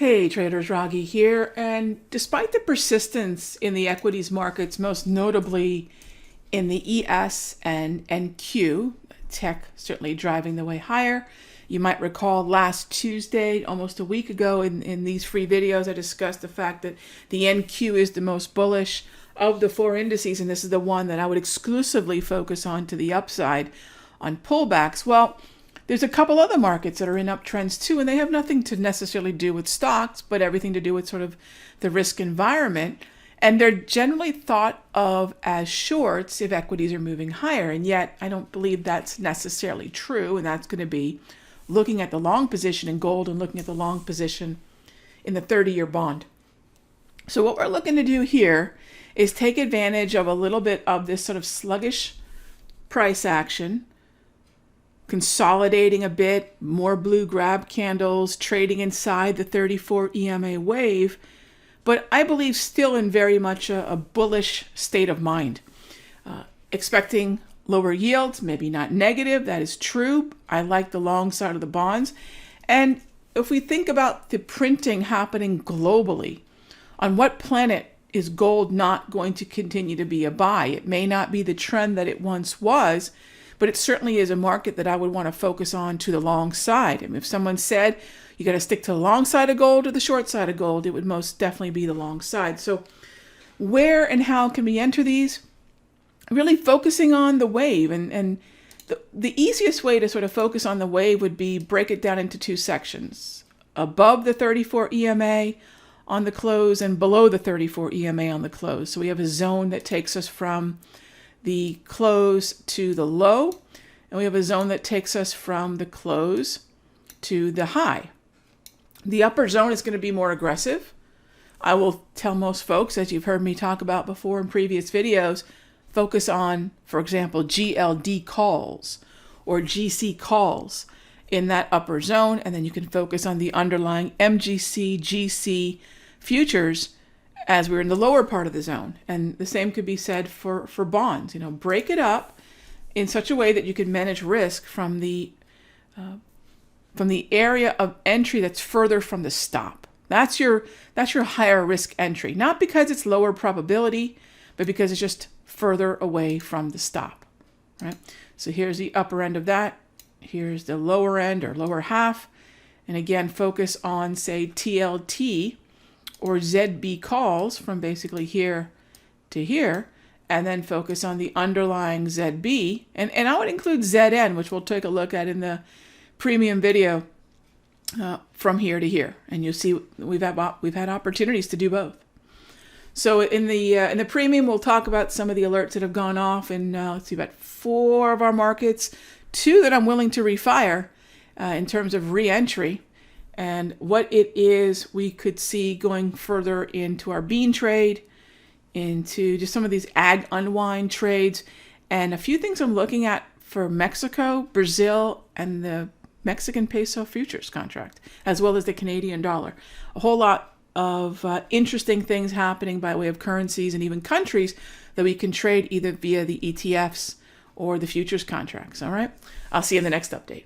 Hey traders, Raghee here, and despite the persistence in the equities markets, most notably in the ES and NQ, tech certainly driving the way higher. You might recall last Tuesday, almost a week ago, in these free videos, I discussed the fact that the NQ is the most bullish of the four indices, and this is the one that I would exclusively focus on to the upside on pullbacks. Well, there's a couple other markets that are in uptrends too, and they have nothing to necessarily do with stocks, but everything to do with sort of the risk environment. And they're generally thought of as shorts if equities are moving higher. And yet I don't believe that's necessarily true. And that's going to be looking at the long position in gold and looking at the long position in the 30-year bond. So what we're looking to do here is take advantage of a little bit of this sort of sluggish price action, consolidating a bit, more blue grab candles, trading inside the 34 EMA wave, but I believe still in very much a bullish state of mind. Expecting lower yields, maybe not negative, that is true. I like the long side of the bonds. And if we think about the printing happening globally, on what planet is gold not going to continue to be a buy? It may not be the trend that it once was, but it certainly is a market that I would want to focus on to the long side. I mean, if someone said you got to stick to the long side of gold or the short side of gold, it would most definitely be the long side. So where and how can we enter these? Really focusing on the wave. And the easiest way to sort of focus on the wave would be break it down into two sections. Above the 34 EMA on the close and below the 34 EMA on the close. So we have a zone that takes us from the close to the low, and we have a zone that takes us from the close to the high. The upper zone is going to be more aggressive. I will tell most folks, as you've heard me talk about before in previous videos, focus on, for example, GLD calls or GC calls in that upper zone, and then you can focus on the underlying MGC, GC futures as we're in the lower part of the zone. And the same could be said for bonds. You know, break it up in such a way that you can manage risk from the area of entry that's further from the stop. That's your higher risk entry, not because it's lower probability, but because it's just further away from the stop, right? So here's the upper end of that. Here's the lower end or lower half. And again, focus on, say, TLT or ZB calls from basically here to here, and then focus on the underlying ZB. And I would include ZN, which we'll take a look at in the premium video from here to here. And you'll see we've had opportunities to do both. So in the premium, we'll talk about some of the alerts that have gone off in, let's see, about 4 of our markets, 2 that I'm willing to refire in terms of re-entry, and what it is we could see going further into our bean trade, into just some of these ag unwind trades, and a few things I'm looking at for Mexico, Brazil, and the Mexican peso futures contract, as well as the Canadian dollar. A whole lot of interesting things happening by way of currencies and even countries that we can trade either via the ETFs or the futures contracts. All right. I'll see you in the next update.